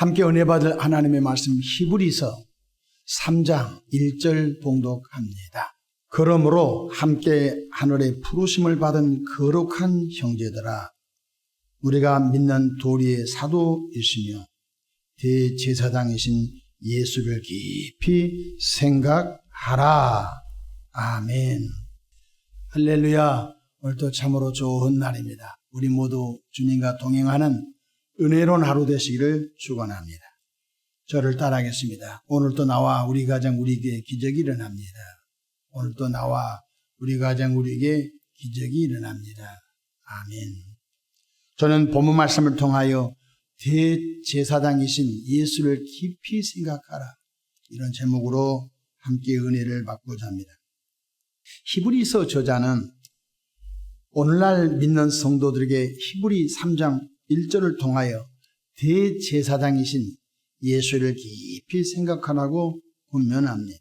함께 은혜 받을 하나님의 말씀 히브리서 3장 1절 봉독합니다. 그러므로 함께 하늘의 부르심을 받은 거룩한 형제들아, 우리가 믿는 도리의 사도이시며 대제사장이신 예수를 깊이 생각하라. 아멘. 할렐루야. 오늘도 참으로 좋은 날입니다. 우리 모두 주님과 동행하는 은혜로운 하루 되시기를 축원합니다. 저를 따라하겠습니다. 오늘도 나와 우리 가정 우리에게 기적이 일어납니다. 오늘도 나와 우리 가정 우리에게 기적이 일어납니다. 아멘. 저는 본문 말씀을 통하여 대제사장이신 예수를 깊이 생각하라, 이런 제목으로 함께 은혜를 받고자 합니다. 히브리서 저자는 오늘날 믿는 성도들에게 히브리 3장 1절을 통하여 대제사장이신 예수를 깊이 생각하라고 권면합니다.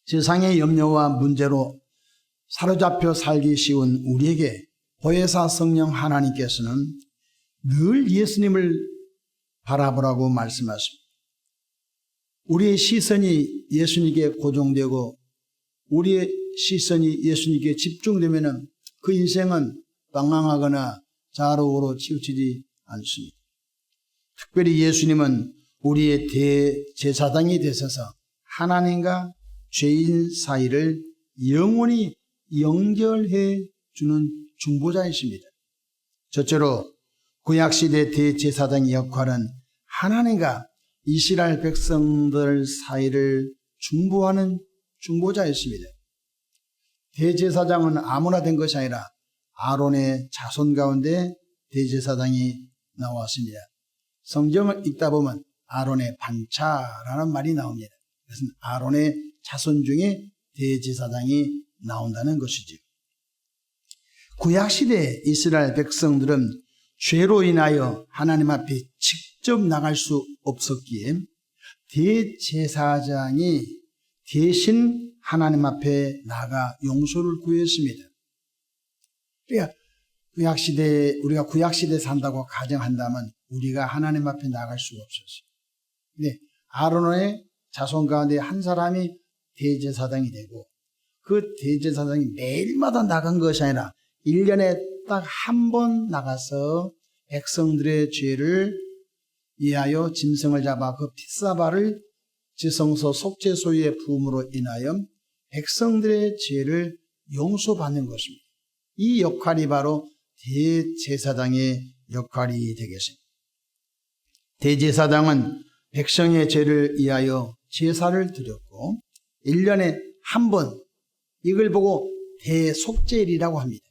세상의 염려와 문제로 사로잡혀 살기 쉬운 우리에게 보혜사 성령 하나님께서는 늘 예수님을 바라보라고 말씀하십니다. 우리의 시선이 예수님께 고정되고 우리의 시선이 예수님께 집중되면 그 인생은 방황하거나 좌로우로 치우치지 않습니다. 특별히 예수님은 우리의 대제사장이 되셔서 하나님과 죄인 사이를 영원히 연결해 주는 중보자이십니다. 첫째로 구약시대 대제사장의 역할은 하나님과 이스라엘 백성들 사이를 중보하는 중보자였습니다. 대제사장은 아무나 된 것이 아니라 아론의 자손 가운데 대제사장이 나왔습니다. 성경을 읽다 보면 아론의 반차라는 말이 나옵니다. 그것은 아론의 자손 중에 대제사장이 나온다는 것이죠. 구약시대 이스라엘 백성들은 죄로 인하여 하나님 앞에 직접 나갈 수 없었기에 대제사장이 대신 하나님 앞에 나가 용서를 구했습니다. 그러니까 우리가 구약시대에 산다고 가정한다면 우리가 하나님 앞에 나갈 수가 없었어요. 근데 아론의 자손 가운데 한 사람이 대제사장이 되고 그 대제사장이 매일마다 나간 것이 아니라 1년에 딱 한 번 나가서 백성들의 죄를 위하여 짐승을 잡아 그 핏사발을 지성소 속죄소에 부음으로 인하여 백성들의 죄를 용서받는 것입니다. 이 역할이 바로 대제사장의 역할이 되겠습니다. 대제사장은 백성의 죄를 위하여 제사를 드렸고 1년에 한 번, 이걸 보고 대속죄일이라고 합니다.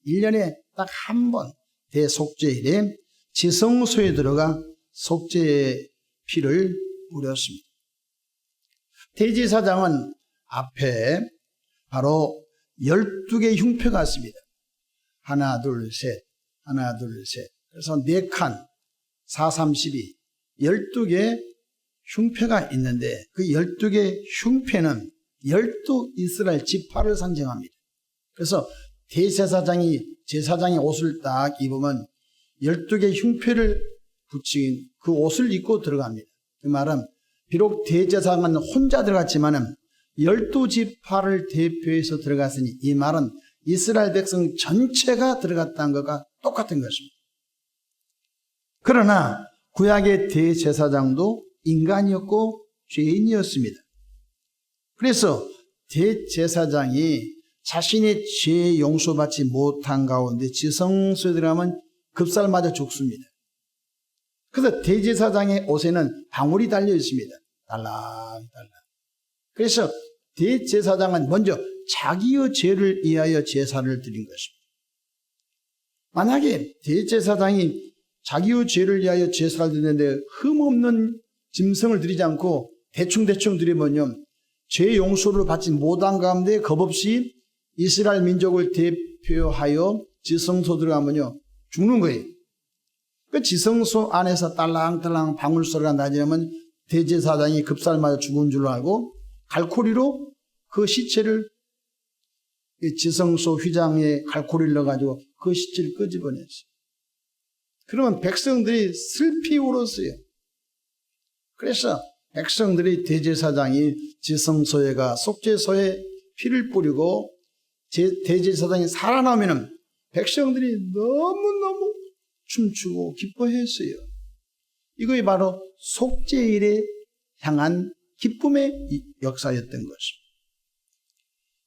1년에 딱 한 번 대속죄일에 지성소에 들어가 속죄의 피를 뿌렸습니다. 대제사장은 앞에 바로 12개의 흉패가 있습니다. 하나, 둘, 셋, 하나, 둘, 셋. 그래서 4칸, 4, 3, 12, 12개 흉패가 있는데 그 12개 흉패는 12 이스라엘 지파를 상징합니다. 그래서 대제사장이 제사장의 옷을 딱 입으면 12개 흉패를 붙인 그 옷을 입고 들어갑니다. 그 말은 비록 대제사장은 혼자 들어갔지만은 12지파를 대표해서 들어갔으니 이 말은 이스라엘 백성 전체가 들어갔다는 것과 똑같은 것입니다. 그러나 구약의 대제사장도 인간이었고 죄인이었습니다. 그래서 대제사장이 자신의 죄 용서받지 못한 가운데 지성소에 들어가면 급살맞아 죽습니다. 그래서 대제사장의 옷에는 방울이 달려 있습니다. 달랑달랑. 그래서 대제사장은 먼저 자기의 죄를 위하여 제사를 드린 것입니다. 만약에 대제사장이 자기의 죄를 위하여 제사를 드리는데 흠없는 짐승을 드리지 않고 대충 드리면요, 죄 용서를 받지 못한 가운데 겁없이 이스라엘 민족을 대표하여 지성소 들어가면요 죽는 거예요. 그 지성소 안에서 딸랑딸랑 방울소리가 나지면 대제사장이 급살맞아 죽은 줄 알고 갈고리로 그 시체를 지성소 휘장에 갈고리를 넣어가지고 그 시체를 끄집어냈어요. 그러면 백성들이 슬피 울었어요. 그래서 백성들이 대제사장이 지성소에가 속죄소에 피를 뿌리고 대제사장이 살아나면은 백성들이 너무너무 춤추고 기뻐했어요. 이것이 바로 속죄일에 향한 기쁨의 역사였던 것입니다.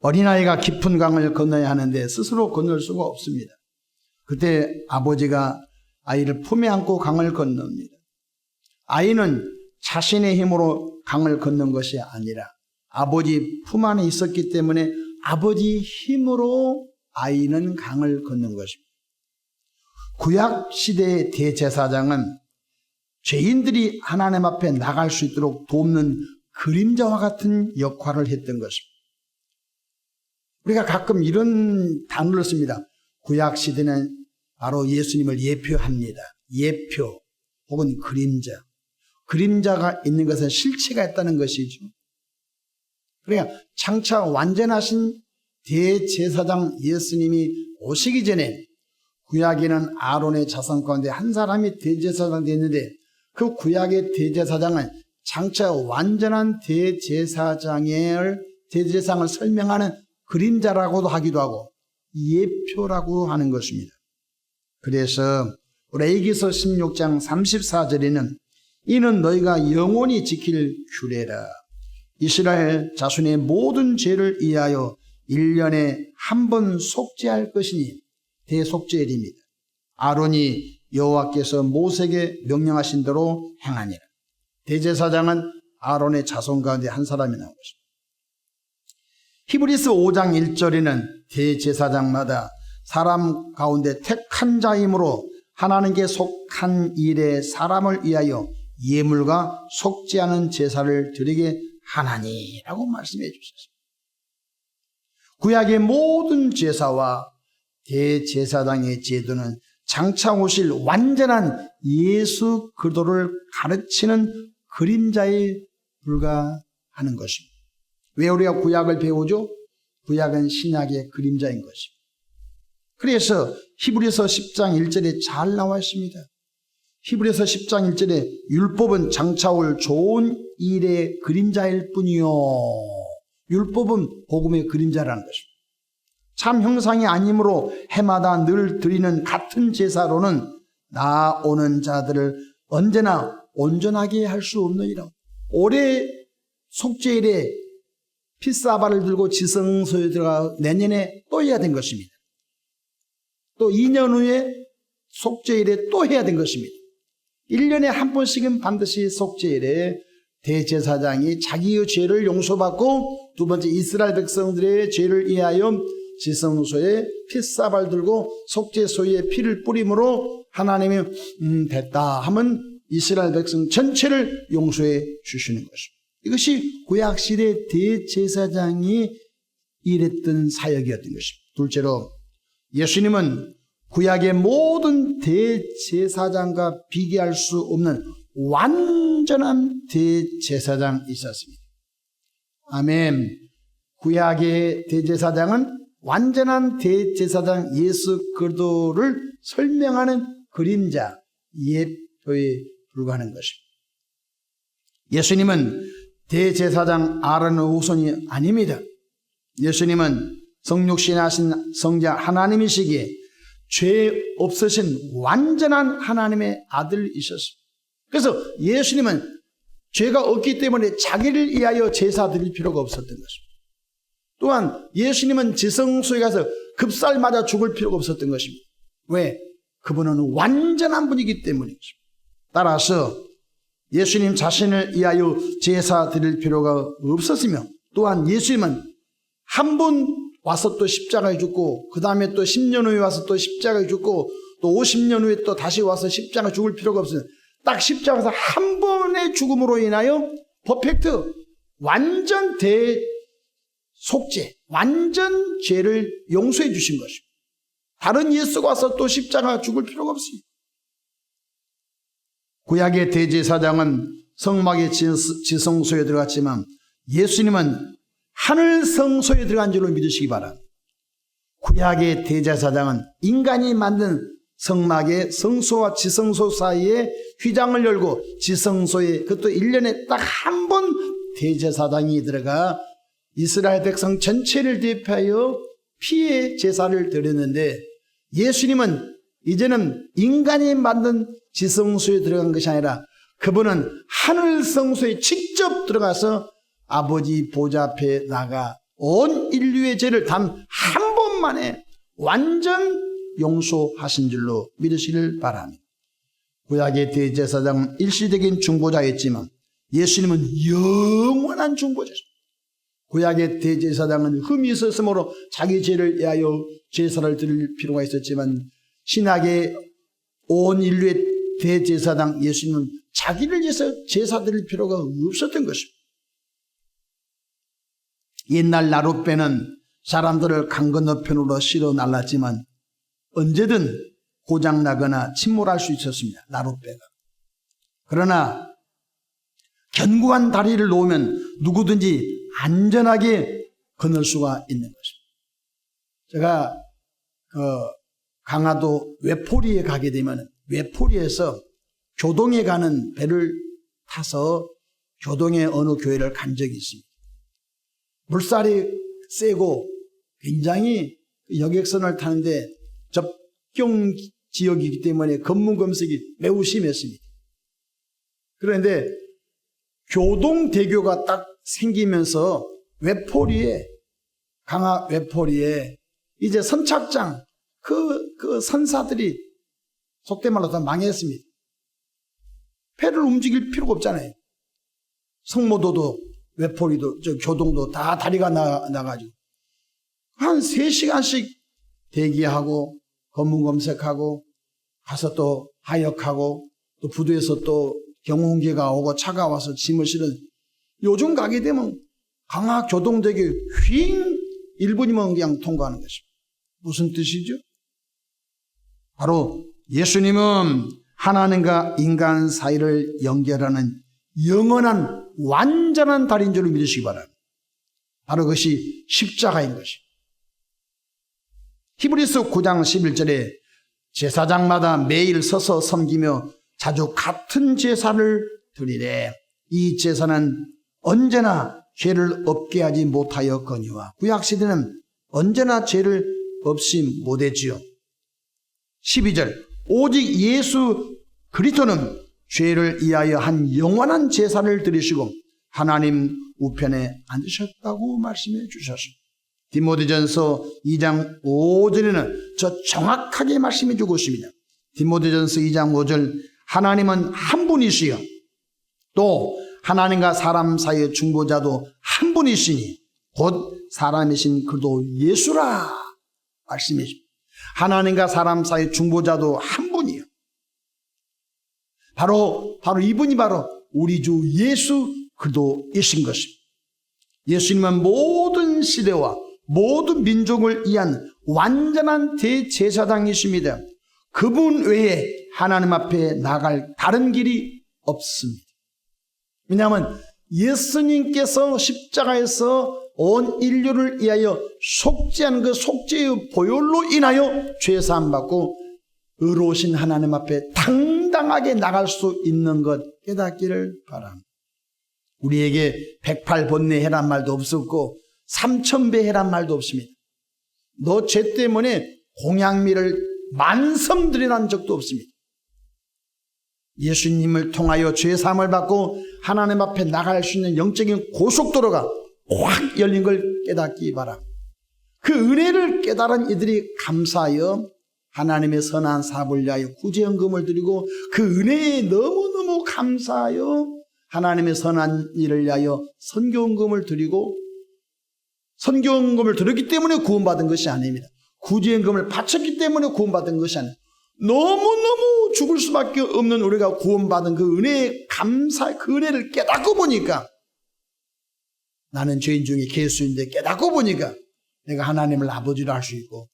어린아이가 깊은 강을 건너야 하는데 스스로 건널 수가 없습니다. 그때 아버지가 아이를 품에 안고 강을 건넙니다. 아이는 자신의 힘으로 강을 건넌 것이 아니라 아버지 품 안에 있었기 때문에 아버지 힘으로 아이는 강을 건넌 것입니다. 구약시대의 대제사장은 죄인들이 하나님 앞에 나갈 수 있도록 돕는 그림자와 같은 역할을 했던 것입니다. 우리가 가끔 이런 단어를 씁니다. 구약시대는 바로 예수님을 예표합니다. 예표 혹은 그림자. 그림자가 있는 것은 실체가 있다는 것이죠. 그러니까 장차 완전하신 대제사장 예수님이 오시기 전에 구약에는 아론의 자손 가운데 한 사람이 대제사장 됐는데 그 구약의 대제사장은 장차 완전한 대제사장을 설명하는 그림자라고도 하기도 하고 예표라고 하는 것입니다. 그래서 레위기서 16장 34절에는 이는 너희가 영원히 지킬 규례라. 이스라엘 자손의 모든 죄를 위하여 1년에 한 번 속죄할 것이니 대속죄일입니다. 아론이 여호와께서 모세에게 명령하신 대로 행하니라. 대제사장은 아론의 자손 가운데 한 사람이 나온 것입니다. 히브리서 5장 1절에는 대제사장마다 사람 가운데 택한 자이므로 하나님께 속한 일에 사람을 위하여 예물과 속죄하는 제사를 드리게 하나니라고 말씀해 주셨습니다. 구약의 모든 제사와 대제사장의 제도는 장차 오실 완전한 예수 그리스도를 가르치는 그림자에 불과하는 것입니다. 왜 우리가 구약을 배우죠? 구약은 신약의 그림자인 것입니다. 그래서 히브리서 10장 1절에 잘 나와 있습니다. 히브리서 10장 1절에 율법은 장차 올 좋은 일의 그림자일 뿐이요. 율법은 복음의 그림자라는 것입니다. 참 형상이 아니므로 해마다 늘 드리는 같은 제사로는 나오는 자들을 언제나 온전하게 할 수 없느니라. 올해 속죄일에 핏사발을 들고 지성소에 들어가 내년에 또 해야 된 것입니다. 또 2년 후에 속죄일에 또 해야 된 것입니다. 1년에 한 번씩은 반드시 속죄일에 대제사장이 자기의 죄를 용서받고 두 번째 이스라엘 백성들의 죄를 위하여 지성소에 핏사발 들고 속죄소에 피를 뿌림으로 하나님이 됐다 하면 이스라엘 백성 전체를 용서해 주시는 것입니다. 이것이 구약시대 대제사장이 일했던 사역이었던 것입니다. 둘째로 예수님은 구약의 모든 대제사장과 비교할 수 없는 완전한 대제사장이셨습니다. 아멘. 구약의 대제사장은 완전한 대제사장 예수 그리스도를 설명하는 그림자, 예표에 불과하는 것입니다. 예수님은 대제사장 아론의 후손이 아닙니다. 예수님은 성육신하신 성자 하나님이시기에 죄 없으신 완전한 하나님의 아들이셨습니다. 그래서 예수님은 죄가 없기 때문에 자기를 위하여 제사 드릴 필요가 없었던 것입니다. 또한 예수님은 지성소에 가서 급살 맞아 죽을 필요가 없었던 것입니다. 왜? 그분은 완전한 분이기 때문이죠. 따라서 예수님 자신을 위하여 제사 드릴 필요가 없었으며 또한 예수님은 한 번 와서 또 십자가에 죽고 그 다음에 또 10년 후에 와서 또 십자가에 죽고 또 50년 후에 또 다시 와서 십자가에 죽을 필요가 없어요. 딱 십자가에서 한 번의 죽음으로 인하여 퍼펙트 완전 대속죄 완전 죄를 용서해 주신 것입니다. 다른 예수가 와서 또 십자가 죽을 필요가 없습니다. 구약의 대제사장은 성막의 지성소에 들어갔지만 예수님은 하늘 성소에 들어간 줄로 믿으시기 바랍니다. 구약의 대제사장은 인간이 만든 성막의 성소와 지성소 사이에 휘장을 열고 지성소에 그것도 1년에 딱 한 번 대제사장이 들어가 이스라엘 백성 전체를 대표하여 피의 제사를 드렸는데, 예수님은 이제는 인간이 만든 지성소에 들어간 것이 아니라 그분은 하늘 성소에 직접 들어가서 아버지 보좌 앞에 나가 온 인류의 죄를 단 한 번만에 완전 용서하신 줄로 믿으시길 바랍니다. 구약의 대제사장은 일시적인 중보자였지만 예수님은 영원한 중보자입니다. 구약의 대제사장은 흠이 있었으므로 자기 죄를 위하여 제사를 드릴 필요가 있었지만 신약의 온 인류의 대제사장 예수님은 자기를 위해서 제사 드릴 필요가 없었던 것입니다. 옛날 나룻배는 사람들을 강 건너편으로 실어 날랐지만 언제든 고장나거나 침몰할 수 있었습니다. 나룻배가. 그러나 견고한 다리를 놓으면 누구든지 안전하게 건널 수가 있는 것입니다. 제가 강화도 외포리에 가게 되면 외포리에서 교동에 가는 배를 타서 교동의 어느 교회를 간 적이 있습니다. 물살이 세고 굉장히 여객선을 타는데 접경 지역이기 때문에 검문검색이 매우 심했습니다. 그런데 교동대교가 딱 생기면서 외포리에, 강화 외포리에 이제 선착장 그 선사들이 속된 말로 다 망했습니다. 배를 움직일 필요가 없잖아요. 성모도도 외포리도 교동도 다 다리가 나가지고 한 3시간씩 대기하고 검문검색하고 가서 또 하역하고 또 부두에서 또 경운기가 오고 차가 와서 짐을 실은. 요즘 가게 되면 강화 교동대교 휙 1분이면 그냥 통과하는 것입니다. 무슨 뜻이죠? 바로 예수님은 하나님과 인간 사이를 연결하는 영원한 완전한 다리인 줄을 믿으시기 바랍니다. 바로 그것이 십자가인 것입니다. 히브리서 9장 11절에 제사장마다 매일 서서 섬기며 자주 같은 제사를 드리래. 이 제사는 언제나 죄를 없게 하지 못하였거니와. 구약시대는 언제나 죄를 없이 못했지요. 12절 오직 예수 그리스도는 죄를 위하여 한 영원한 제사를 드리시고 하나님 우편에 앉으셨다고 말씀해 주셨습니다. 디모데전서 2장 5절에는 저 정확하게 말씀해 주고 있습니다. 디모데전서 2장 5절 하나님은 한 분이시여 또 하나님과 사람 사이의 중보자도 한 분이시니 곧 사람이신 그도 예수라 말씀해 주십니다. 하나님과 사람 사이의 중보자도 한 분이요. 바로 이분이 바로 우리 주 예수 그리스도이신 것입니다. 예수님은 모든 시대와 모든 민족을 위한 완전한 대제사장이십니다. 그분 외에 하나님 앞에 나갈 다른 길이 없습니다. 왜냐하면 예수님께서 십자가에서 온 인류를 위하여 속죄한 그 속죄의 보혈로 인하여 죄사함 받고 의로우신 하나님 앞에 당당하게 나갈 수 있는 것 깨닫기를 바랍니다. 우리에게 108번뇌 해란 말도 없었고 3000배 해란 말도 없습니다. 너 죄 때문에 공양미를 만섬 드리는 적도 없습니다. 예수님을 통하여 죄사함을 받고 하나님 앞에 나갈 수 있는 영적인 고속도로가 확 열린 걸 깨닫기 바랍니다. 그 은혜를 깨달은 이들이 감사하여 하나님의 선한 사업을 위하여 구제연금을 드리고 그 은혜에 너무너무 감사하여 하나님의 선한 일을 위하여 선교연금을 드리고 선교연금을 드렸기 때문에 구원받은 것이 아닙니다. 구제연금을 바쳤기 때문에 구원받은 것이 아닙니다. 너무너무 죽을 수밖에 없는 우리가 구원받은 그 은혜에 감사, 그 은혜를 깨닫고 보니까 나는 죄인 중에 개수인데 깨닫고 보니까 내가 하나님을 아버지로 할 수 있고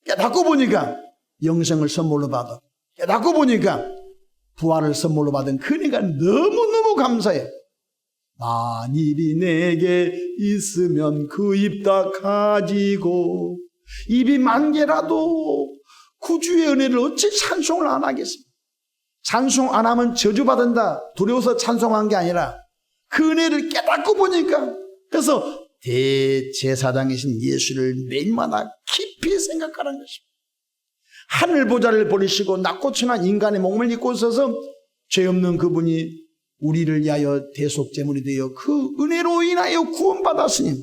깨닫고 보니까 영생을 선물로 받아 깨닫고 보니까 부활을 선물로 받은 그 은혜가 너무너무 감사해. 만일이 내게 있으면 그 입 다 가지고 입이 만 개라도 구주의 은혜를 어찌 찬송을 안 하겠습니까? 찬송 안 하면 저주받는다 두려워서 찬송한 게 아니라 그 은혜를 깨닫고 보니까, 그래서 대제사장이신 예수를 매일마다 깊이 생각하는 것입니다. 하늘 보좌를 버리시고 낙고천한 인간의 몸을 입고 있어서 죄 없는 그분이 우리를 위하여 대속제물이 되어 그 은혜로 인하여 구원받았으니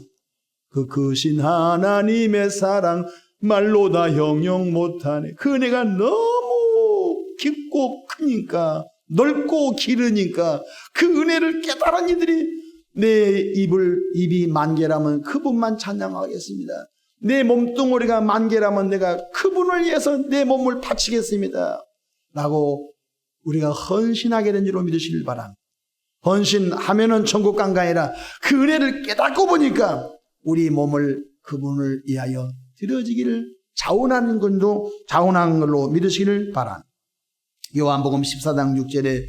그 크신 하나님의 사랑 말로 다 형용 못하네. 그 은혜가 너무 깊고 크니까, 넓고 길으니까 그 은혜를 깨달은 이들이 내 입이 만 개라면 그분만 찬양하겠습니다. 내 몸뚱어리가 만 개라면 내가 그분을 위해서 내 몸을 바치겠습니다 라고 우리가 헌신하게 된 줄로 믿으시길 바랍니다. 헌신하면은 천국 간 게 아니라 그 은혜를 깨닫고 보니까 우리 몸을 그분을 위하여 드려지기를 자원하는 걸로 믿으시기를 바랍니다. 요한복음 14장 6절에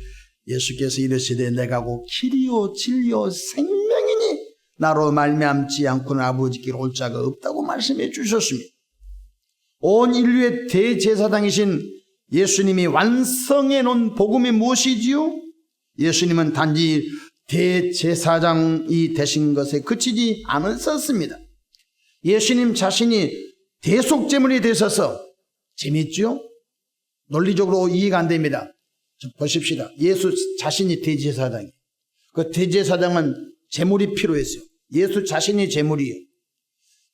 예수께서 이르시되 내가 곧 길이요 진리요 생명이니 나로 말미암지 않고는 아버지께로 올 자가 없다고 말씀해 주셨습니다. 온 인류의 대제사장이신 예수님이 완성해 놓은 복음이 무엇이지요? 예수님은 단지 대제사장이 되신 것에 그치지 않으셨습니다. 예수님 자신이 대속제물이 되셔서, 재밌죠? 논리적으로 이해가 안 됩니다. 보십시다. 예수 자신이 대제사장이에요. 그 대제사장은 제물이 필요했어요. 예수 자신이 제물이에요.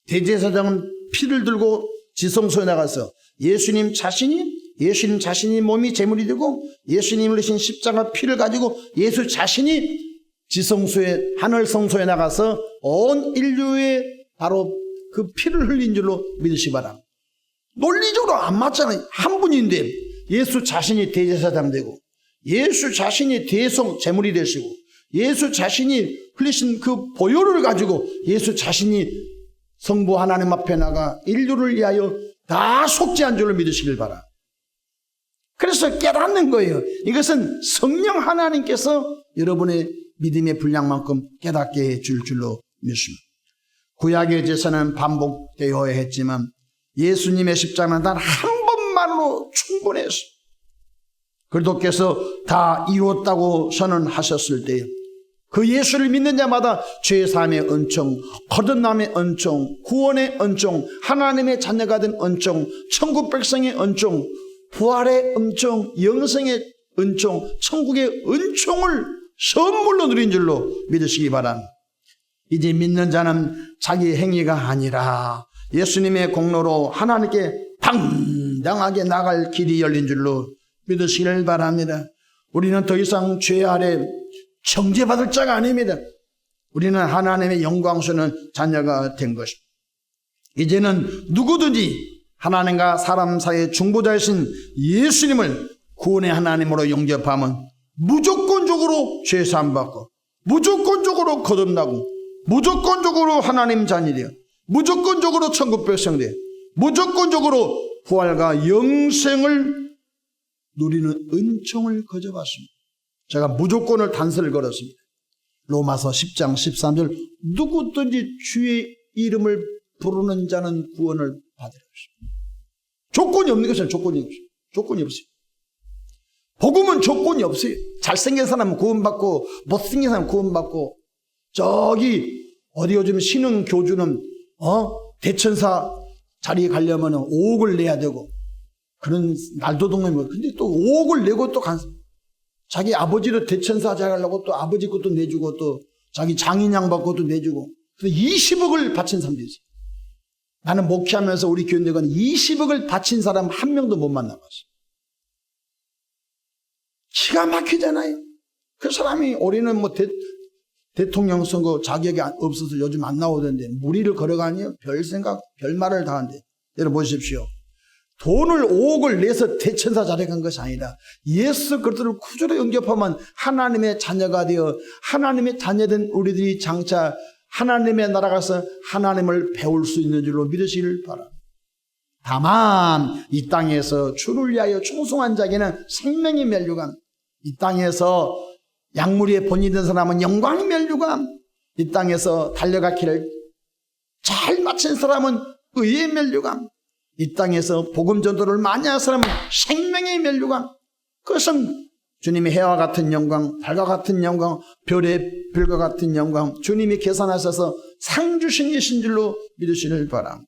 대제사장은 피를 들고 지성소에 나가서 예수님 자신이 몸이 제물이 되고 예수님을 흘리신 십자가 피를 가지고 예수 자신이 지성소에, 하늘 성소에 나가서 온 인류에 바로 그 피를 흘린 줄로 믿으시기 바랍니다. 논리적으로 안 맞잖아요. 한 분인데 예수 자신이 대제사장 되고 예수 자신이 대성 제물이 되시고 예수 자신이 흘리신 그 보혈을 가지고 예수 자신이 성부 하나님 앞에 나가 인류를 위하여 다 속죄한 줄로 믿으시길 바랍니다. 그래서 깨닫는 거예요. 이것은 성령 하나님께서 여러분의 믿음의 분량만큼 깨닫게 해줄 줄로 믿습니다. 구약의 제사는 반복되어야 했지만 예수님의 십자가는 단 한 번만으로 충분했어요. 그리스도께서 다 이뤘다고 선언하셨을 때 그 예수를 믿는 자마다 죄사함의 은총, 거듭남의 은총, 구원의 은총, 하나님의 자녀가 된 은총, 천국 백성의 은총, 부활의 은총, 영생의 은총, 천국의 은총을 선물로 누린 줄로 믿으시기 바랍니다. 이제 믿는 자는 자기 행위가 아니라 예수님의 공로로 하나님께 당당하게 나갈 길이 열린 줄로 믿으시기를 바랍니다. 우리는 더 이상 죄 아래 정죄받을 자가 아닙니다. 우리는 하나님의 영광스러운 자녀가 된 것입니다. 이제는 누구든지 하나님과 사람 사이의 중보자이신 예수님을 구원의 하나님으로 영접하면 무조건적으로 죄 사함 받고 무조건적으로 거듭나고 무조건적으로 하나님 자녀 되어 무조건적으로 천국 백성 되어 무조건적으로 부활과 영생을 누리는 은총을 거저받습니다. 제가 무조건을 단서를 걸었습니다. 로마서 10장 13절 누구든지 주의 이름을 부르는 자는 구원을 받으리라. 조건이 없는 것은 조건이 없어요. 조건이 없어요. 복음은 조건이 없어요. 잘생긴 사람은 구원받고 못생긴 사람은 구원받고 저기 어디 요즘 신흥 교주는 대천사 자리에 가려면 5억을 내야 되고 그런 날도동nem이 근데 또 5억을 내고 또 자기 아버지를 대천사 자리 가려고 또 아버지 것도 내주고 또 자기 장인양 받고 또 내주고 그래서 20억을 바친 사람도 있어요. 나는 목회하면서 우리 교인들은 20억을 바친 사람 한 명도 못 만나봤어요. 기가 막히잖아요. 그 사람이 올해는 뭐 대통령 선거 자격이 없어서 요즘 안 나오던데 무리를 걸어가니요. 별 생각, 별 말을 다 하는데 여러분 보십시오. 돈을 5억을 내서 대천사 자리에 간 것이 아니라 예수 그리스도를 구주로 영접하면 하나님의 자녀가 되어 하나님의 자녀된 우리들이 장차 하나님의 나라 가서 하나님을 배울 수 있는 줄로 믿으시길 바랍니다. 다만 이 땅에서 주를 위하여 충성한 자에게는 생명이 멸류관, 이 땅에서 약물의 본이 된 사람은 영광이 멸류관, 이 땅에서 달려가기를 잘 마친 사람은 의의 멸류관, 이 땅에서 복음 전도를 많이 한 사람은 생명의 면류관, 그것은 주님의 해와 같은 영광, 달과 같은 영광, 별의 별과 같은 영광, 주님이 계산하셔서 상 주신 이신 줄로 믿으시길 바랍니다.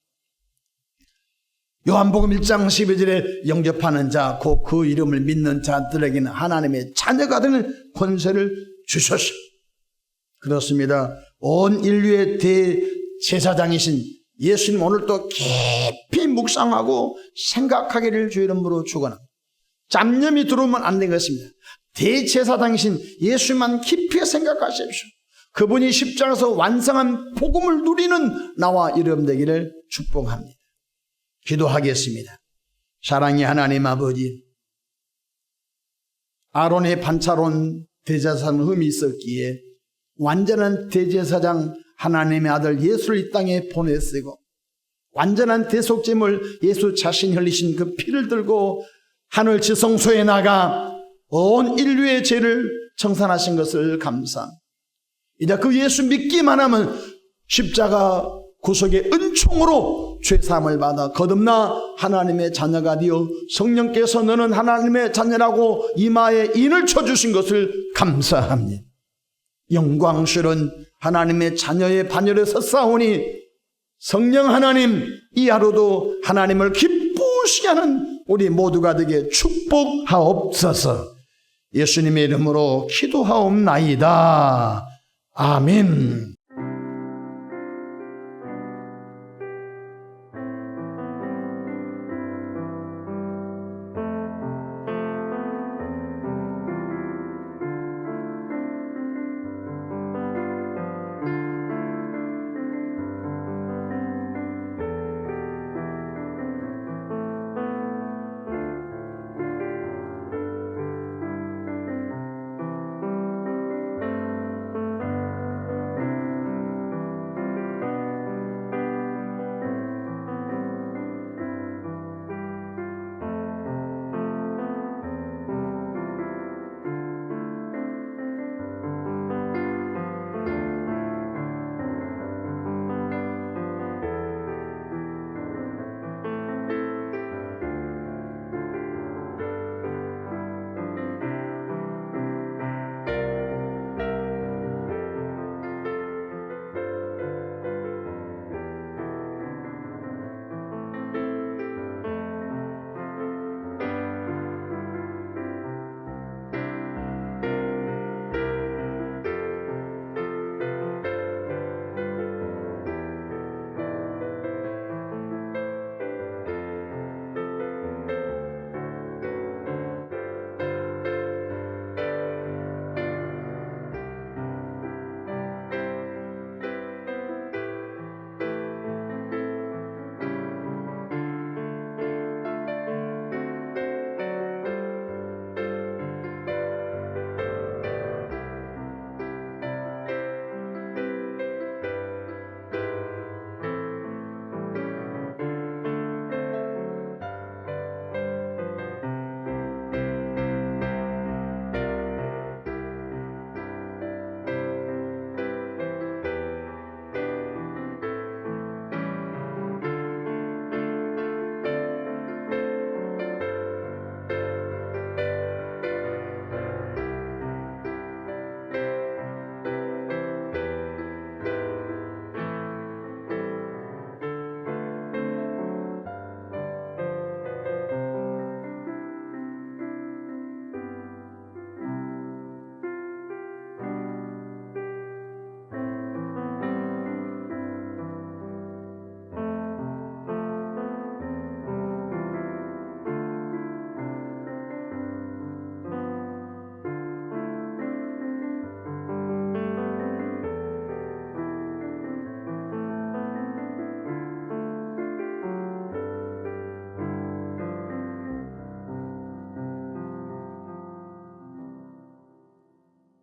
요한복음 1장 12절에 영접하는 자, 곧 그 이름을 믿는 자들에게는 하나님의 자녀가 되는 권세를 주셨습니다. 그렇습니다. 온 인류의 대제사장이신 예수님 오늘 또 깊이 묵상하고 생각하기를 주 이름으로 축원합니다. 잡념이 들어오면 안 되는 것입니다. 대제사장이신 예수만 깊이 생각하십시오. 그분이 십자가에서 완성한 복음을 누리는 나와 여러분 되기를 축복합니다. 기도하겠습니다. 사랑의 하나님 아버지, 아론의 반차로운 대제사장음이 있었기에 완전한 대제사장 하나님의 아들 예수를 이 땅에 보내시고 완전한 대속제물 예수 자신이 흘리신 그 피를 들고 하늘 지성소에 나가 온 인류의 죄를 청산하신 것을 감사합니다. 이제 그 예수 믿기만 하면 십자가 구속의 은총으로 죄사함을 받아 거듭나 하나님의 자녀가 되어 성령께서 너는 하나님의 자녀라고 이마에 인을 쳐주신 것을 감사합니다. 영광스러운 하나님의 자녀의 반열에 섰사오니 성령 하나님, 이 하루도 하나님을 기쁘시게 하는 우리 모두가 되게 축복하옵소서. 예수님의 이름으로 기도하옵나이다. 아멘.